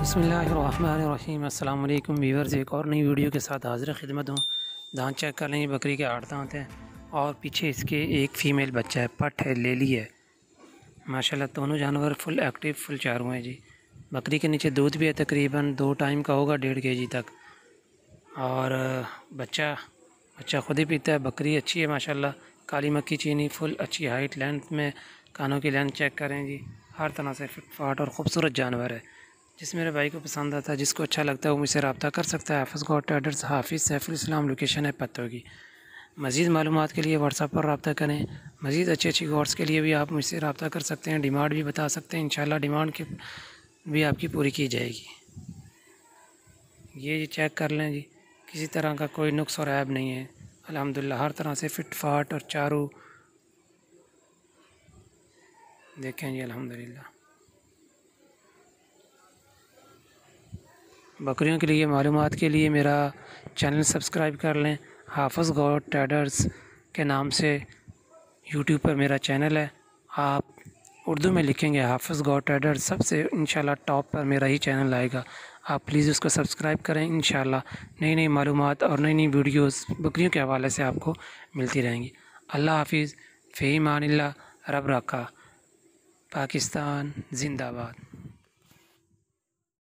बिस्मिल्लाहिर्रहमानिर्रहीम। अस्सलाम वालेकुम व्यूअर्स, एक और नई वीडियो के साथ हाज़िर खिदमत हूँ। दांत चेक कर लेंगे, बकरी के 8 दांत हैं और पीछे इसके एक फ़ीमेल बच्चा है, पट है, लेली है। माशाल्लाह दोनों जानवर फुल एक्टिव, फुल चारों हैं जी। बकरी के नीचे दूध भी है, तकरीबन 2 टाइम का होगा, 1.5 kg तक। और बच्चा बच्चा ख़ुद ही पीता है। बकरी अच्छी है माशाल्लाह, काली मक्खी चीनी, फुल अच्छी हाइट लेंथ में। कानों की लेंथ चेक करें जी, हर तरह से फिट फाट और ख़ूबसूरत जानवर है। जिस मेरे भाई को पसंद आता है, जिसको अच्छा लगता है, वो मुझसे रब्ता कर सकता है। हाफिज़ गॉड ट्रेडर्स, हाफिज़ सैफुल इस्लाम, लोकेशन है पत्तों की। मज़ीद मालूमात के लिए व्हाट्सएप पर रब्ता करें। मज़ीद अच्छी गॉड्स के लिए भी आप मुझसे रब्ता कर सकते हैं, डिमांड भी बता सकते हैं। इंशाल्लाह डिमांड की भी आपकी पूरी की जाएगी। ये चेक कर लें जी, किसी तरह का कोई नुक्स और ऐब नहीं है। अल्हम्दुलिल्लाह हर तरह से फिट फाट और चारों देखें जी। अल्हम्दुलिल्लाह बकरियों के लिए मालूमात के लिए मेरा चैनल सब्सक्राइब कर लें। हाफिज़ गॉड ट्रेडर्स के नाम से यूट्यूब पर मेरा चैनल है। आप उर्दू में लिखेंगे हाफिज़ गॉड ट्रेडर्स, सबसे इंशाल्लाह टॉप पर मेरा ही चैनल आएगा। आप प्लीज़ उसको सब्सक्राइब करें। इंशाल्लाह नई मालूमात और नई वीडियोस बकरियों के हवाले से आपको मिलती रहेंगी। अल्लाह हाफिज़, फ़ी अमानिल्लाह, रब रखा। पाकिस्तान जिंदाबाद।